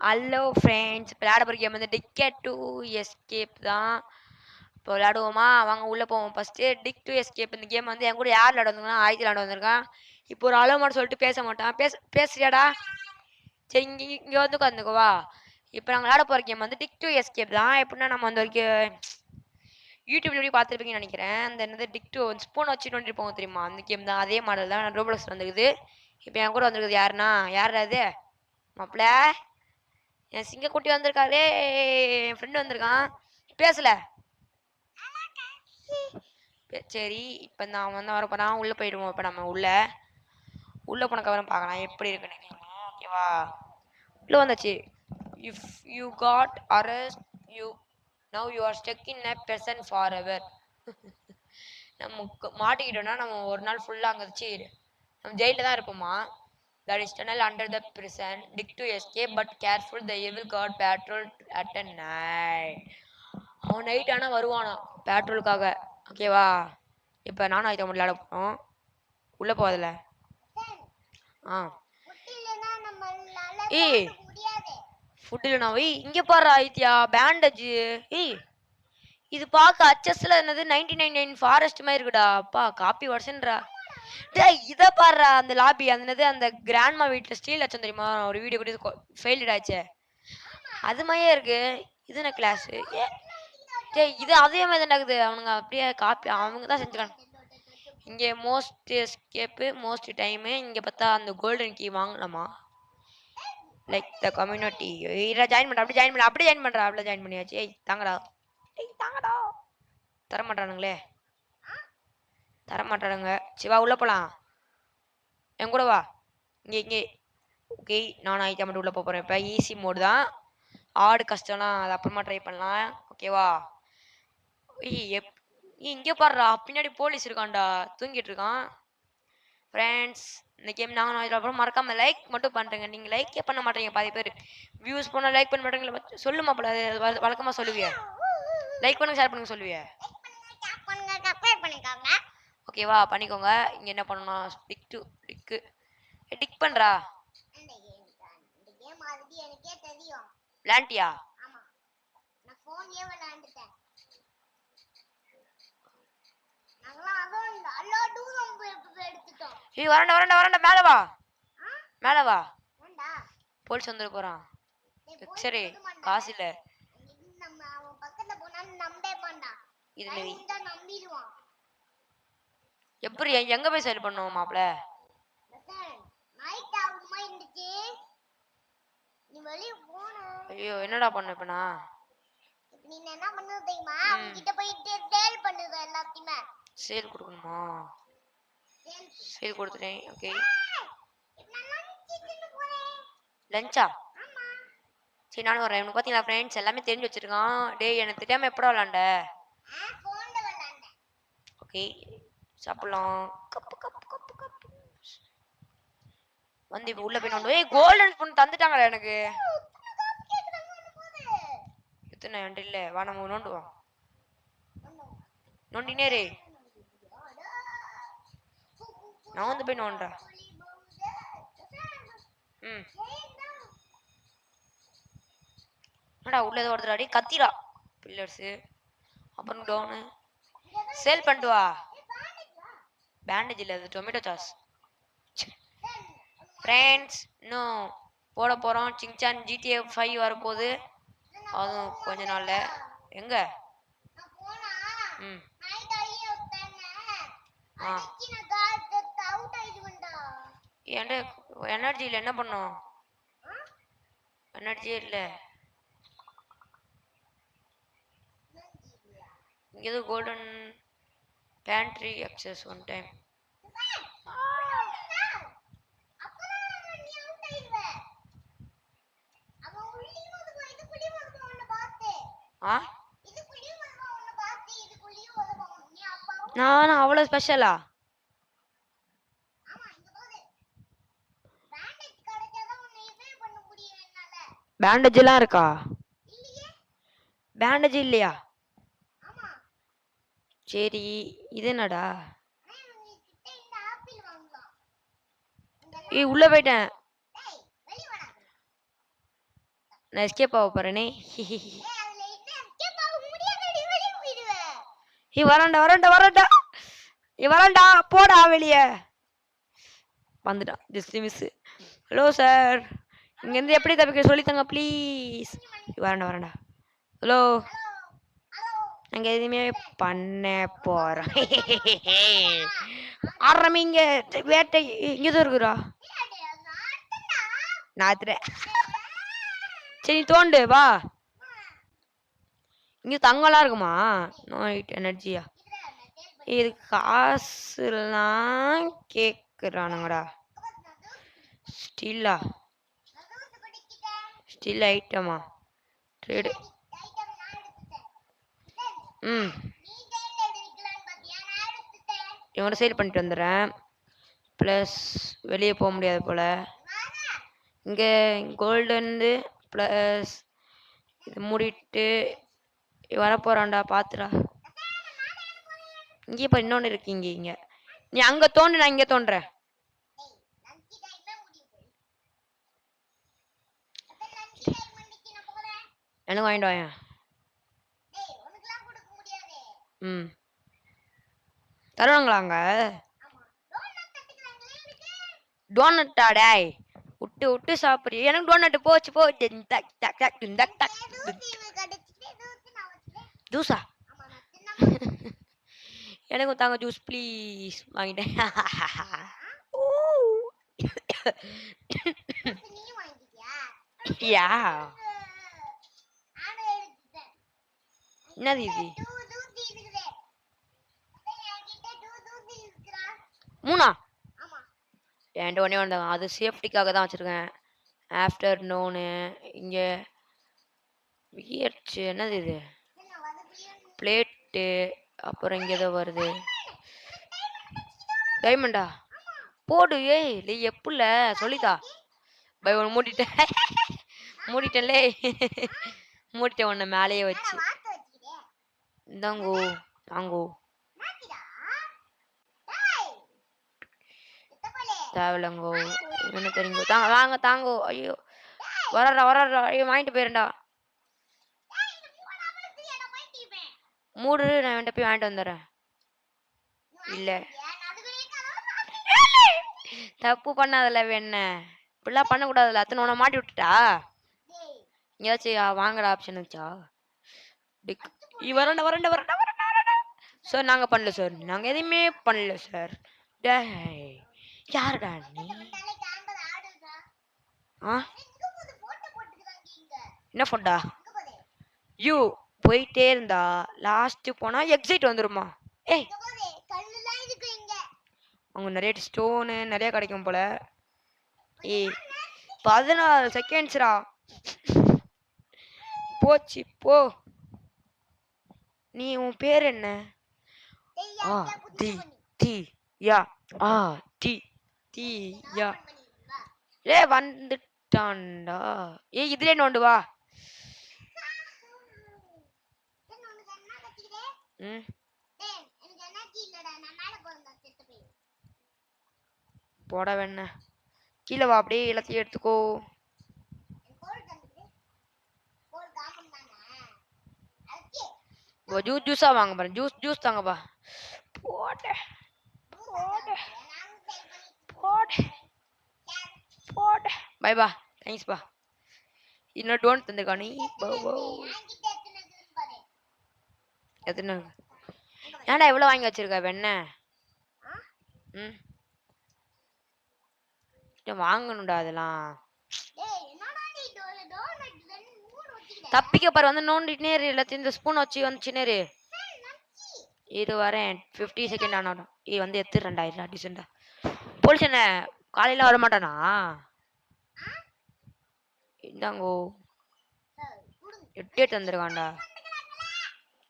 Hello friends, இப்போ விளையாட போகிற கேம் வந்து டிக்கெட் டு எஸ்கேப் தான். இப்போ விளையாடுவோமா? வாங்க உள்ளே போவோம். ஃபஸ்ட்டு டிக் டு எஸ்கேப் இந்த கேம் வந்து என் கூட யார் விளையாட வந்தாங்கன்னா ஆயுத விளையாட வந்திருக்கான். இப்போ ஒரு அளவு மட்டும் சொல்லிட்டு பேச மாட்டான். பேசுறியாடா? சரி, இங்கே வந்து உட்காந்துக்குவா. இப்போ நாங்கள் விளையாட போகிற கேம் வந்து டிக் டு எஸ்கேப் தான். எப்படின்னா நம்ம வந்து ஒரு யூடியூப்ல எப்படி பார்த்துருப்பீங்கன்னு நினைக்கிறேன். அந்த என்னது டிக் டு ஸ்பூன் வச்சு நோண்டிட்டு போவோம் தெரியுமா? அந்த கேம் தான். அதே மாடல் தான் ரோப்ளக்ஸ் வந்துருக்குது. இப்போ என் கூட வந்திருக்குது யாருன்னா யார் அது? மாப்பிள்ள என் சிங்கக்குட்டி வந்திருக்காரு. என் ஃப்ரெண்டு வந்திருக்கான். பேசல. சரி, இப்போ நான் வந்து வரப்போ நான் உள்ளே போயிடுவோம். இப்போ நம்ம உள்ளே போனக்கப்புறம் பார்க்கலாம் எப்படி இருக்குன்னு. ஓகேவா? உள்ளே வந்தாச்சு. If you got arrest you now you are stuck in a prison forever. நம்ம மாட்டிக்கிட்டோம்னா நம்ம ஒரு நாள் ஃபுல்லாக அங்கே வச்சு நம்ம ஜெயிலில் தான் இருப்போமா. There is tunnel under the prison. Dig to escape, but careful, the evil god patrol at a night. அவன் நைட் ஆனால் வருவானா பேட்ரோலுக்காக. ஓகேவா? இப்போ நானும் ஆயுதம் விளையாட போகிறோம். உள்ளே போதில்ல. ஆ ஏய் ஃபுட் இல்லைனா இங்கே பாரு ஆயித்தியா பேண்டேஜ். ஏய் இது பார்க்க அச்சஸ்ல என்னது 99 ஃபாரஸ்ட் மாதிரி இருக்குடா. அப்பா காப்பி வருஷன்றா. டேய் இதை பாடுறா அந்த லாபி அந்த அந்த கிராண்ட்மா வீட்டில் ஸ்டீல் வச்சோம் தெரியுமா? ஒரு வீடியோ கூட ஃபெயில்டு ஆச்சு. அது மாதிரியே இருக்கு. இது என்ன கிளாஸ்? டேய் இது அதே மாதிரி தான் நடக்குது. அவனுங்க அப்படியே காப்பி அவங்க தான் செஞ்சுக்காங்க. இங்கே மோஸ்ட் எஸ்கேப்பு மோஸ்ட் டைமு. இங்கே பார்த்தா அந்த கோல்டன் கீ வாங்கலாமா? Like the community. இதில் ஜாயின் பண்ணுறா. அப்படியே ஜாயின் பண்ணுறா. அப்படியே ஜாயின் பண்ணியாச்சு. ஏய் தாங்கடா. ஏய் தாங்கடா. தரமாட்டானுங்களே. தரமாட்டானுங்க. சிவா உள்ளே போகலாம். என் கூட வா. இங்கே ஓகே நான் ஆயிட்டா மட்டும் உள்ளே போகிறேன். இப்போ ஈஸி மோடு தான். ஆடு கஷ்டம்னா அது அப்புறமா ட்ரை பண்ணலாம். ஓகேவா? இங்கே பாடுறா பின்னாடி போலீஸ் இருக்கான்டா. தூங்கிட்டு இருக்கான். ஃப்ரெண்ட்ஸ் இந்த கேம் நாங்கள் அப்புறம் மறக்காமல் லைக் மட்டும் பண்ணுறேங்க. நீங்கள் லைக்கே பண்ண மாட்டேங்க. பாதி பேர் வியூஸ் பண்ணால் லைக் பண்ண மாட்டேங்க. சொல்லுமா போல வழக்கமாக சொல்லுவிய. லைக் பண்ணுங்க, ஷேர் பண்ணுங்க சொல்லுவிய. ஓகேவா? பண்ணிக்கோங்க. இங்கே என்ன பண்ணணும்? டிக் பண்ணுறா. விளாண்டியா? ஏய் வரண்டா மேல வா. போலீஸ் வந்துட போறான். சரி காசு இல்ல. இதுல எப்படி எங்க போய் சைடு பண்ணுவோம் மாப்ள? ஐயோ என்னடா பண்ண இப்ப நான்? நீ என்ன பண்ணு தெரியுமா? உன்கிட்ட போயிட்டு சேல் பண்ணுது எல்லாத்தையுமே. சேல் கொடுக்கணுமா? சேல் கொடுத்துட்டேன். ஓகே லஞ்சா? சரி நானும் வரேன். உனக்கு பார்த்தீங்களா ஃப்ரெண்ட்ஸ் எல்லாமே தெரிஞ்சு வச்சிருக்கான். டேய் எனக்கு தெரியாம எப்படா விளாண்ட? ஓகே சாப்பிடலாம். கப்பு கப்பு கப்பு கப்பு வந்து இப்போ உள்ள போய் நோண்டு. ஏய் கோல்டன் ஸ்பூன் தந்துட்டாங்கடா எனக்கு. எத்தனை என்கிட்ட இல்லை. வா நம்ம நோண்டுவோம். நோண்டினேரு. நான் வந்து போய் நோண்டுறேன். என்னடா உள்ள ஏதோ ஒருத்தராடி கத்திரா பில்லர்ஸு. அப்புறம் டோனு சேல் பண்ணிட்டு வா. பேண்டேஜ் இல்லை, அது டொமேட்டோ சாஸ். ஃப்ரெண்ட்ஸ் இன்னும் போட போகிறோம். சிங்சான் GTA 5 வரப்போகுது. அதுவும் கொஞ்ச நாளில். எங்க? ஆ ஏன்டா எனர்ஜியில் என்ன பண்ணோம்? எனர்ஜியே இல்லை. இங்கே ஏதோ golden pantry access one time. நானும் அவ்வளோ ஸ்பெஷலா? பேண்டேஜ் எல்லாம் இருக்கா? பேண்டேஜ் இல்லையா? சரி இது என்னடா? ஏய் உள்ள போயிட்டேன். நான் எஸ்கேப் ஆக போறேனே. வரண்டா வரண்டா வரண்டா வரண்டா போடா வெளிய வந்துட்டான். Just miss. ஹலோ சார், இங்கேருந்து எப்படி தப்பிக்க சொல்லித்தாங்க ப்ளீஸ். வரண்டா வரண்டா. ஹலோ, நாங்க எதுவுமே பண்ண போறோம். ஆரம்பிங்க வேட்டை. இங்கதான் இருக்குறா நாத்துற. சரி தோண்டு வா. இங்க தங்கம்லாம் இருக்குமா? நைட் எனர்ஜியா? இது காசுலாம் கேக்குறானுங்கடா. ஸ்டீலா? ஸ்டீல் ஐட்டமா? ட்ரேடு. இவனை சேல் பண்ணிட்டு வந்துடுறேன். ப்ளஸ் வெளியே போக முடியாது போல. இங்கே கோல்டு ப்ளஸ் இது மூடிட்டு வரப்போறான்டா பாத்துடா. இங்கே இப்போ இன்னொன்று இருக்கீங்க. இங்கே நீ அங்கே தோண்டு, நான் இங்கே தோன்றேன். எனக்கு வாங்கிட்டு வாங்க. தருவாங்களாங்க? டோனட்டா டேய்? விட்டு விட்டு சாப்பிடுறீ. எனக்கு டோனட் போச்சு போ. ஜூஸா? எனக்கும் தாங்க ஜூஸ் ப்ளீஸ். வாங்கிட்டேன். யா என்னது இது? 3 என்கிட்ட ஒன்னே ஒன்று. அது சேஃப்டிக்காக தான் வச்சிருக்கேன். ஆஃப்டர்நூனு இங்கே வியர்ச்சு. என்னது இது? பிளேட்டு. அப்புறம் இங்கே ஏதோ வருது. டைமண்டா? போடு. ஏய் நீ எப்பல சொல்லிதா. பை ஒன்று மூடிட்டேன். மூடிட்டேன்லே. மூடிட்டேன் ஒன்று மேலேயே வச்சு. இந்தாங்கோ தாங்கோ. தேவலங்கோ. என்ன தெரியுங்கோ? தாங்க வாங்க தாங்கோ. ஐயோ வர்றா வர்றா. ஐயோ வாங்கிட்டு போயிருண்டா. மூடு, நான் வேண்ட போய் வாங்கிட்டு வந்துடுறேன். இல்ல தப்பு பண்ணாதல வேண. இப்படிலாம் பண்ணக்கூடாதுல்ல. அத்தனை உன மாட்டி விட்டுட்டா. எங்கேயாச்சும் வாங்குற ஆப்ஷன் வச்சா? வரண்டா வரண்டா வரண்டா வரண்டா. சார் நாங்கள் பண்ணல சார். நாங்கள் எதுவுமே பண்ணல சார். யாருடா நீ? என்ன ஃபோட்டா? யூ போயிட்டே இருந்தா லாஸ்ட் போனா எக்ஸிட் வந்துருமா? ஏய் அவங்க நிறைய ஸ்டோனு நிறைய கிடைக்கும் போல. ஏய் 14 செகண்ட்ஸ்ரா. போச்சு போ. நீ உன் பேர் என்ன? டி டி யா டி டி யா. வந்துட்டான்டா. இதுல நோண்டு வா. போட வேண. கீழே வா. அப்படியே எல்லாத்தையும் எடுத்துக்கோ. ஜூஸா வாங்க பாரு. ஜூஸ் தாங்கப்பா. போட போட போட போட. பை பா. தேங்க்ஸ் பா. இன்னும் டோன்ட் தந்துக்கா நீ. எத்தனை? ஏன்டா எவ்வளவு வாங்கி வச்சிருக்க வெண்ண? வாங்கணும்டா அதெல்லாம். தப்பிக்க பாரு. வந்து நோண்டிட்டு நேரு எல்லாத்தையும். இந்த ஸ்பூன் வச்சு வந்துச்சு நேரு. இது வரேன் 50 செகண்ட் ஆனாடும். வந்து எடுத்துறேன்டா. டிசெண்டா போலீஸ் என்ன காலையில வர மாட்டானா? இந்தாங்கோ 8 தந்துருக்கான்டா.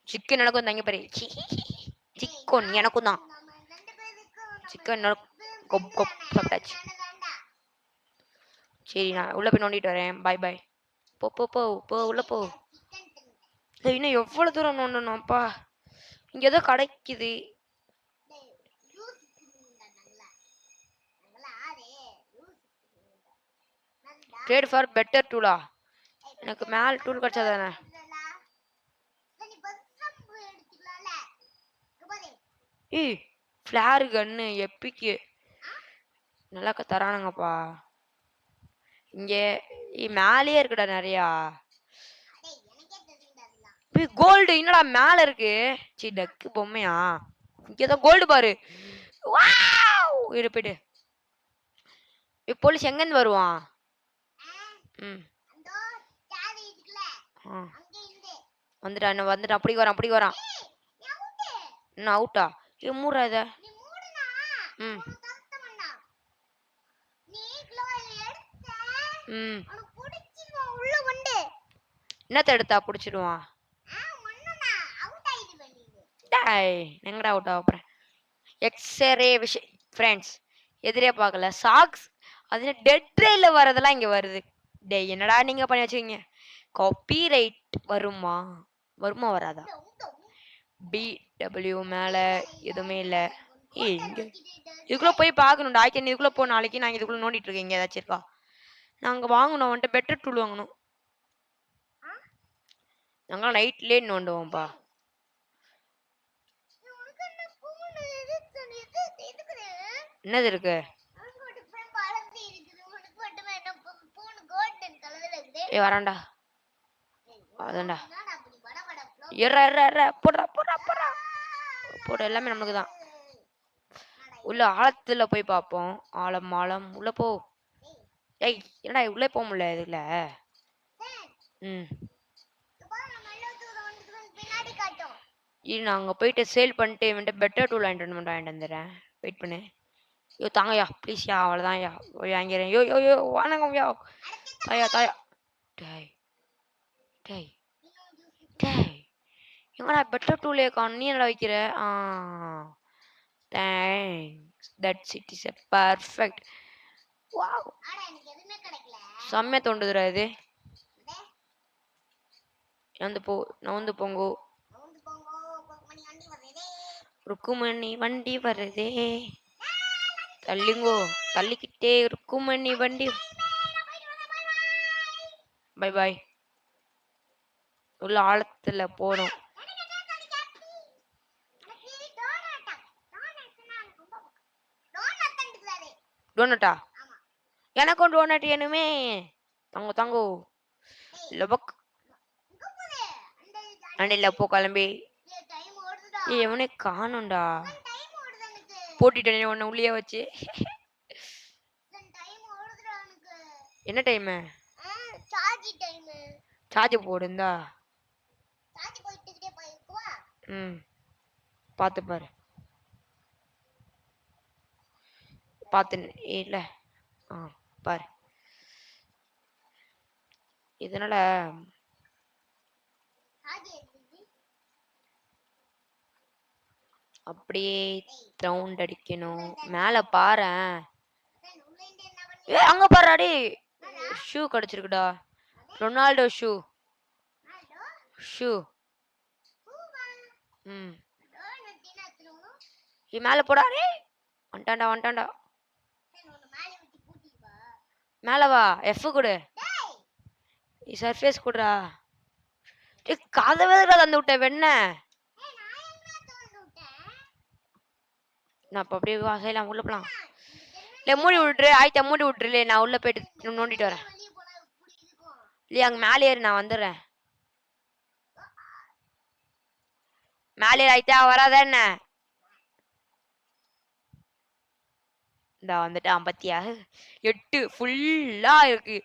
சிக்கன் எனக்கும் தங்க பாரு. சிக்கன் எனக்கும் தான். சிக்கன் சாப்பிட்டாச்சு. சரி நான் உள்ள போய் நோண்டிட்டு வரேன். பாய் பாய். போ போ போ போ உள்ள போ. இன்னும் எவ்வளவு தூரம் நோண்டணும்ப்பா. இங்க ஏதோ கிடைக்குது. ட்ரேட் ஃபார் பெட்டர் டூலா? எனக்கு மேல டூல் கிடைச்சா தானே. ஏய் ஃபிளார் கன்னு எப்பிக்கு நல்லா தரானுங்கப்பா. இங்கே மேலேயே இருக்குடா நிறையா. கோல்டு என்னடா மேல இருக்கு. சி டக்கு பொம்மையா. இங்கதான் கோல்டு பாரு. போயிட்டு போலீஸ் எங்கன்னு வருவான். வந்துட்டா என்ன வந்துட்டா. அப்படி வரான் அப்படி வரான். என்ன அவுட்டா. மூடுறா இத. என்னத்த எடுத்தா புடிச்சிடுவான். எங்கடா அவுட் ஆக போறேன். எக்ஸ்ரே விஷயம் ஃப்ரெண்ட்ஸ் எதிரே பார்க்கல. சாக்ஸ் அது டெட் ரேல வரதெல்லாம் இங்க வருது. டேய் என்னடா நீங்க பண்ணி வச்சுக்கீங்க. காப்பி ரைட் வருமா வராதா. BW மேல எதுவுமே இல்ல. இங்க இதுக்குள்ள போய் பார்க்கணும்டா. ஆய்க்கு இதுக்குள்ள போ. நாளைக்கு நான் இதுக்குள்ள நோண்டிட்டு இருக்கேன். இங்க ஏதாச்சும் இருக்கா. நாங்க வாங்கணும் வந்துட்டு பெட்டர் டூல் வாங்கணும். நாங்க நைட்லயே நோண்டுவோம்ப்பா. என்னது இருக்கு. வரான்டா அதான்டா. போடுறா போடுறா போடுறா போட. எல்லாமே நமக்கு தான். உள்ள ஆழத்துல போய் பார்ப்போம். ஆழம் உள்ள போ. ஏய் என்னடா உள்ளே போக முடியல இதுல. நாங்க போயிட்டு சேல் பண்ணிட்டு இவன்ட்ட பெட்டர் டூல் வாங்கிட்டு வந்துடுறேன். வெயிட் பண்ணு. யோ தாங்கயா ப்ளீஸ்யா. அவ்வளோதான் யா வாங்கிறேன். யோ யோ யோ வானங்கம்யா. தாயா தாயா. டேய் டேய் டேய் எங்கடா பெட்டர் டூலே காணும். நீ என்னடா வைக்கிற. Thanks that's it is a perfect. Wow செம்ம தோண்டுதுடா இது. நவுந்து போங்கோ. ருக்குமணி வண்டி வருதே. தள்ளிங்கோ தள்ளிக்கிட்டே ருக்குமணி வண்டி. Bye bye. உள்ள ஆழத்துல போனோம். டோனட்டா. எனக்கும் டோனட் வேணுமே. தாங்கோ லபக் அண்ணில போ கிளம்பி. எவனே காணும்டா. போட்டிட்டேன் உன்னை உள்ளே வச்சு. என்ன டைமு. சார்ஜ் போடுந்தா. பார்த்து பாரு. பார்த்து இல்ல பாரு. இதனால அப்படியே ரவுண்ட் அடிக்கணும். மேல பாரு. அங்க பாருடி. ஷூ கிடைச்சிருக்குடா. Ronaldo shoe. மேல போடாடே. வந்துட்டான்டா. மேல வா. எஃப் கொடு. சர்ஃபேஸ் கொடுடா. கதவே தந்து விட்ட வெண்ண. நான் அப்ப அப்படியே செய்யலாம். உள்ள போலாம். இல்ல மூடி விட்டுரு. ஆயிட்டா மூடி விட்டுரு. நான் உள்ள போயிட்டு நோண்டிட்டு வரேன். இல்லையா அங்க மேலே ஏறு. நான் வந்துடுறேன். மேலே ஆயிட்டா வராத என்ன. இந்த வந்துட்டு 58 ஃபுல்லா இருக்கு.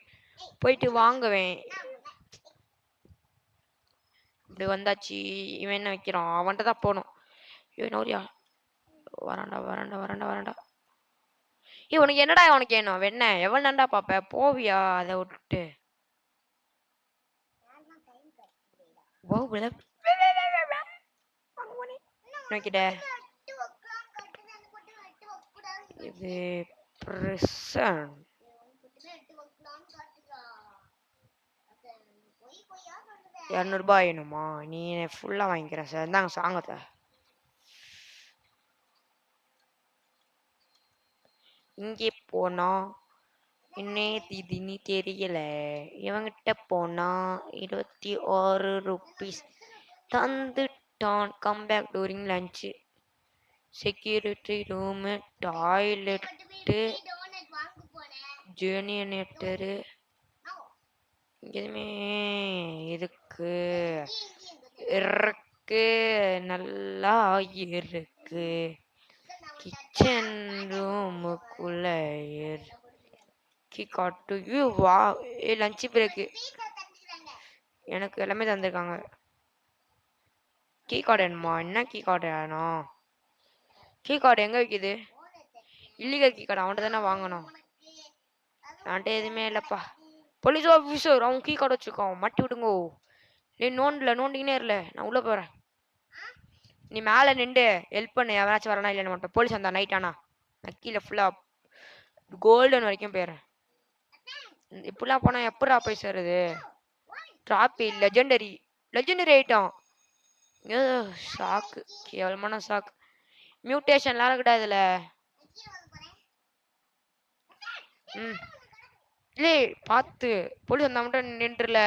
போயிட்டு வாங்குவேன். இப்படி வந்தாச்சு. இவன் என்ன வைக்கிறான். அவன்கிட்ட தான் போகணும். நோரியா வராண்டா. உனக்கு என்னடா உனக்கு வேணும். வெண்ண எவ்வளவு நண்டா பாப்ப. போவியா அதை விட்டுட்டு. இது பிரசன் 200 ரூபாய் வேணுமா. நீ ஃபுல்லா வாங்கிக்கிறேன் சார். இந்தாங்க சாங்கத்தை. இங்கே போனா இன்னே திதினி தெரியல. இவங்கிட்ட போனா 26 ரூபீஸ் தந்துட்டான். Come back during lunch. Security room, toilet, generator எதுவுமே இருக்கு இருக்கு நல்லா இருக்கு. கிச்சன் ரூமுக்குள்ள காட்டு. வா லஞ்ச் பிரேக்கு. எனக்கு எல்லாமே தந்திருக்காங்க. கீ கார்டு வேணுமா? என்ன கீ கார்டு வேணும்? கீ கார்டு எங்க வைக்குது? இல்லீகல் கீ கார்டு அவன்கிட்ட தானே வாங்கணும். அவன்கிட்ட எதுவுமே இல்லைப்பா. போலீஸ் ஆஃபீஸர் அவன் கீ கார்டு வச்சுருக்கான். மாட்டி விடுங்கோ. நீ நோண்டினே இருல. நான் உள்ள போறேன். நீ மேலே நின்று ஹெல்ப் பண்ணு. எவனாச்சும் வரனா இல்லைன்னு மட்டும். போலீஸ் வந்தா நைட் ஆனா நான் கீழே ஃபுல்லாக கோல்டன் வரைக்கும் போயிடுறேன். இப்படிலாம் போனால் எப்படா போய் சேருது? Trophy legendary item. ஷாக்கு. கேவலமான ஷாக்கு. மியூட்டேஷன்லாம் இருக்குடா இதுல. இல்லை பார்த்து போலீஸ் வந்தா மட்டும் நின்றுல.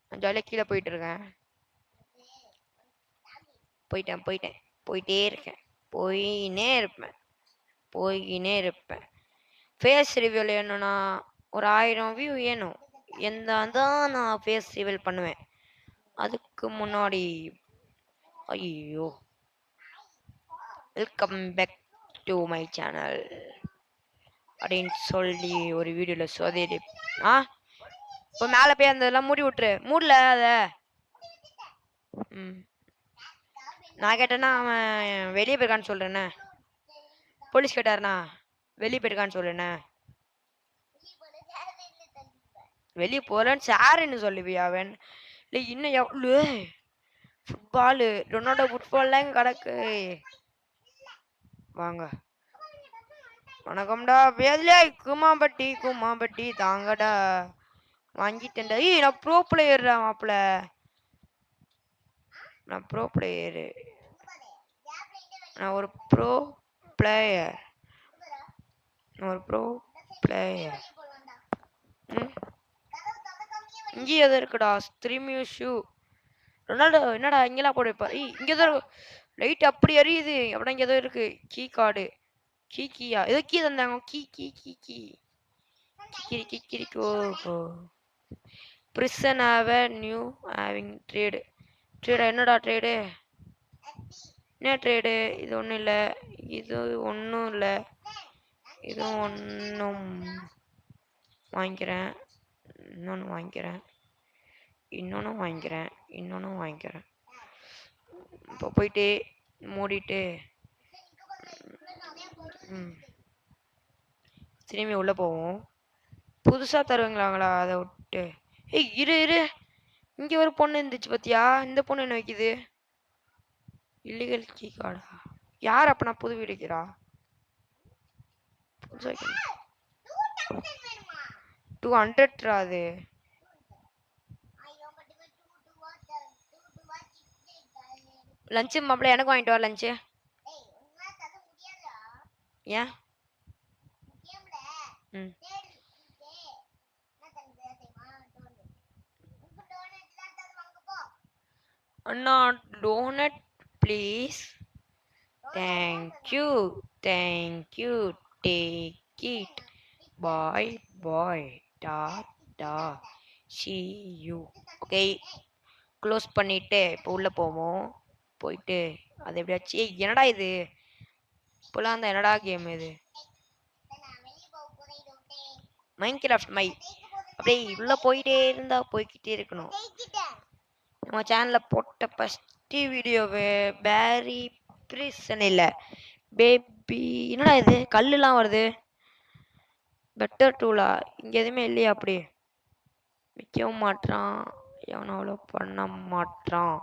நான் ஜாலியாக கீழே போயிட்டு இருக்கேன். போயிட்டே இருக்கேன். போயினே இருப்பேன். ஃபேஸ் ரிவியூல் வேணும்னா ஒரு 1000 வியூ வேணும். தான் நான் ஃபேஸ் ரிவீல் பண்ணுவேன். அதுக்கு முன்னாடி ஐயோ welcome back to my channel அப்படின்னு சொல்லி ஒரு வீடியோவில் சொதடி. இப்போ மேலே போய் அந்த இதெல்லாம் மூடி விட்டுரு. மூடல அதை. நான் கேட்டேன்னா அவன் வெளியே போயிருக்கான்னு சொல்கிறேண்ணே. போலீஸ் கேட்டாருண்ணா வெளியே போயிருக்கான்னு சொல்லுண்ணே. வெளியே போகிறேன்னு சாருன்னு சொல்லுவியா அவன்? இல்லை இன்னும் எவ்வளோ ஃபுட்பாலு ரொனால்டோ ஃபுட்பால்லாம் கிடக்கு. வாங்க வணக்கம்டா. வேலையா குமாம்பட்டி தாங்கடா. வாங்கிட்டேன்டா. நான் ப்ரோ பிளேயர்டா மாப்பிள்ள. நான் ஒரு ப்ரோ பிளேயர். இங்கேயும் எது இருக்குடா? ஸ்ட்ரீமியூ ஷூ. ரொனால்டோ என்னடா இங்கெல்லாம் போட வைப்பார்? இங்கே தான் லைட் அப்படி எரியுது. அப்படின்னா இங்கே ஏதோ இருக்கு. Key card. கீயா ஏதோ கீ தந்தாங்க. ஓஹோ. Prison new having trade. என்னடா ட்ரேடு? என்ன ட்ரேடு? இது ஒன்றும் இல்லை. இது ஒன்றும் இல்லை. இது ஒன்றும் வாங்கிக்கிறேன். இன்னொன்று வாங்கிக்கிறேன். இப்போ போயிட்டு மூடிட்டு திரும்பி உள்ளே போவோம். புதுசாக தருவீங்களாங்களா? அதை விட்டு இரு. இங்கே ஒரு பொண்ணு இருந்துச்சு பார்த்தியா? இந்த பொண்ணு என்ன வைக்குது? இல்லீகல் கீ கார்டா? யார் அப்போ நான் புது வீடு வைக்கிறா? 200 அது. லஞ்சு மாப்பிள்ள எனக்கு வாங்கிட்டு வா லஞ்சு. ஏன்? அண்ணா donut please. Thank you take it. Bye டாடா see you. ஓகே க்ளோஸ் பண்ணிட்டு இப்போ உள்ளே போவோம். போயிட்டு அது எப்படியாச்சும் என்னடா இது இப்போலாம் அந்த என்னடா கேம் இது? மைன்கிராஃப்ட் அப்படியே உள்ளே போய்கிட்டே இருக்கணும். நம்ம சேனலில் போட்ட ஃபஸ்ட்டு வீடியோவு பேரி பிரிசன் இல்லை பேபி. என்னடா இது கல்லுலாம் வருது? பெட்டர் டூலா? இங்கே எதுவுமே இல்லையா? அப்படி விற்கவும் மாட்டான். எவனும் அவ்வளோ பண்ண மாட்டான்.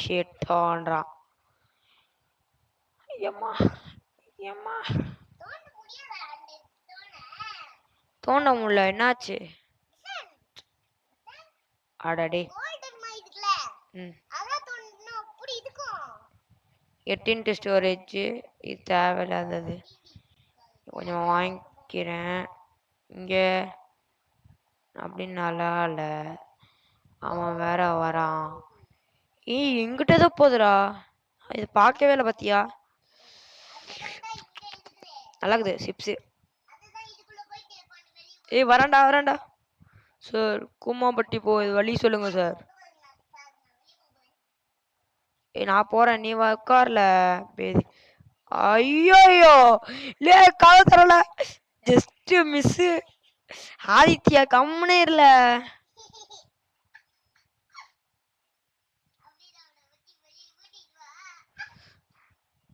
கேட்டான்றான். ஏம்மா தோண்ட முடியல. என்னாச்சு? அடடே 8 ஸ்டோரேஜ். இது தேவையில்லாதது. கொஞ்சம் வாங்கிக்கிறேன். இங்க அப்படின்னு நல்லா இல்ல. அவன் வேற வரான். ஏய் எங்கிட்ட ஏதோ போகுதுடா. இது பார்க்கவே இல்லை பாத்தியா? நல்லாக்குது சிப்ஸு. ஏய் வரேன்டா வரேன்டா. சார் கூமாப்பட்டி போய் வழி சொல்லுங்க சார். ஏய் நான் போறேன், நீ உட்கார்ல பேதி. ஐயோயோ லே கதை தரல, ஜஸ்ட் மிஸ். ஆதித்யா கம்முனே இல்ல.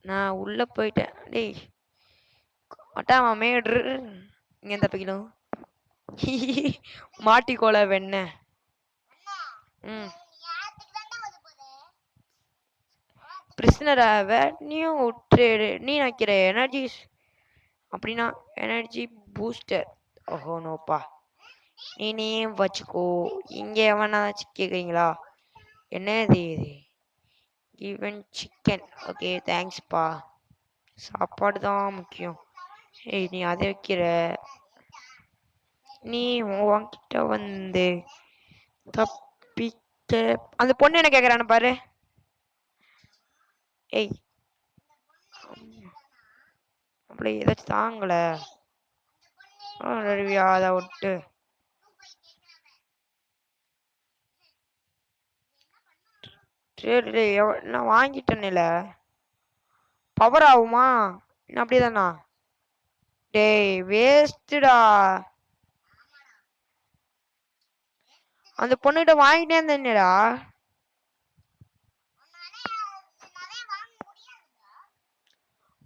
நான் உள்ள போயிட்டேன். டேய் மட்டாமா மேடு இங்க எந்த பைக்கணும் மாட்டிக்கோல வெண்ண. ம் பிரிஸ்னரா வேணியும் ட்ரேடு நீ நினைக்கிற எனர்ஜி அப்படின்னா எனர்ஜி பூஸ்டர். ஓஹோ நோப்பா, நீ வச்சுக்கோ. இங்க எவனா கேக்குறீங்களா? என்னது இது? Even chicken. ஓகே தேங்க்ஸ்ப்பா. சாப்பாடு தான் முக்கியம். ஏய் நீ அதை வைக்கிற, நீ உன்கிட்ட வந்து தப்பிக்க. அந்த பொண்ணு என்ன கேக்குறான்னு பாரு. ஏய் அப்படி ஏதாச்சும் தாங்கல அதை விட்டு. சரி நான் வாங்கிட்டேன்ல. பவர் ஆகுமா என்ன? அப்படியேதானா? டேய் வேஸ்ட்டுடா. அந்த பொண்ணுகிட்ட வாங்கிட்டே இருந்தேன்டா.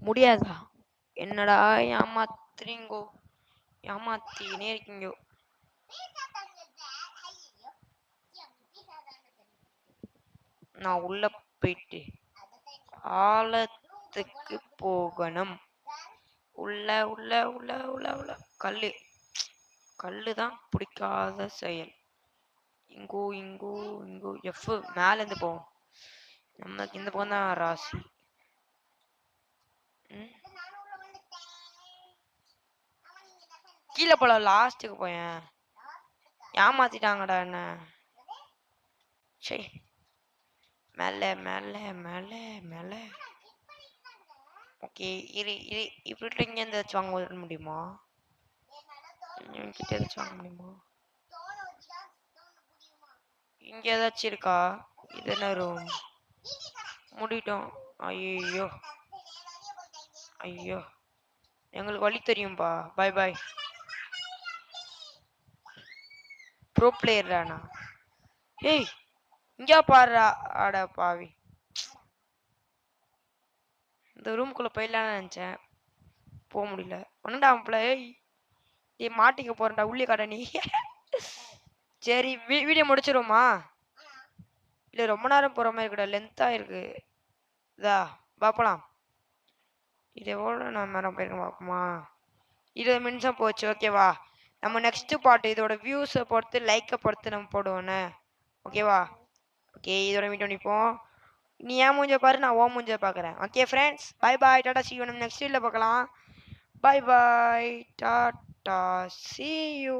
முடியாதா? என்னடா ஏமாத்துறீங்கோ, ஏமாத்தினே இருக்கீங்கோ. நான் உள்ள போயிட்டு ஆழத்துக்கு போகணும். உள்ள உள்ள உள்ள உள்ள உள்ள கல்லு. கல்லு தான் பிடிக்காத செயல். இங்கோ இங்கோ இங்கோ எஃப் மேல இருந்து போவோம். நமக்கு இந்த பக்கம் தான் ராசி. கீழே போல லாஸ்ட்டுக்கு போயேன். ஏமாத்திட்டாங்கடா என்ன. சரி மேல மேல மேல மேல. ஓகே இரு இரு இப்படி இங்க ஏதாச்சும் வாங்க முடியுமா? கிட்ட ஏதாச்சும் வாங்க முடியுமா? இங்க ஏதாச்சும் இருக்கா? இது என்ன ரூம்? முடிட்டோம். ஐயோ ஐயோ எங்களுக்கு வழி தெரியும்பா. பாய் பாய். ப்ரோ பிளேயர் தானா? ஏய் இங்க பாருடா. ஆட பாவி, இந்த ரூம்குள்ள போயிடலான்னு நினைச்சேன், போக முடியல. ஒன்னுடா அவங்கள. ஏய் மாட்டிக்க போறேன்டா உள்ளே கடை நீ. சரி வீடியோ முடிச்சிருமா? இல்லை ரொம்ப நேரம் போகிற மாதிரி இருக்கடா, லென்த்தாக இருக்கு. இதா பார்க்கலாம். இது எவ்வளோ நான் நேரம் போயிருக்க பார்ப்போமா? 20 நிமிஷம் போச்சு. ஓகேவா? நம்ம நெக்ஸ்ட் பார்ட் இதோட வியூஸை பொறுத்து லைக்கை பொறுத்து நம்ம போடுவோண்ணே. ஓகேவா? ஓகே இதோட மீட் பண்ணிப்போம். நீ ஏன் மூஞ்ச பாரு, நான் ஓ மூஞ்ச பார்க்குறேன். Okay friends bye bye Tata C you. நம்ம நெக்ஸ்ட் வீடியோவில் பார்க்கலாம். பாய் பாய் டாடா சி யூ.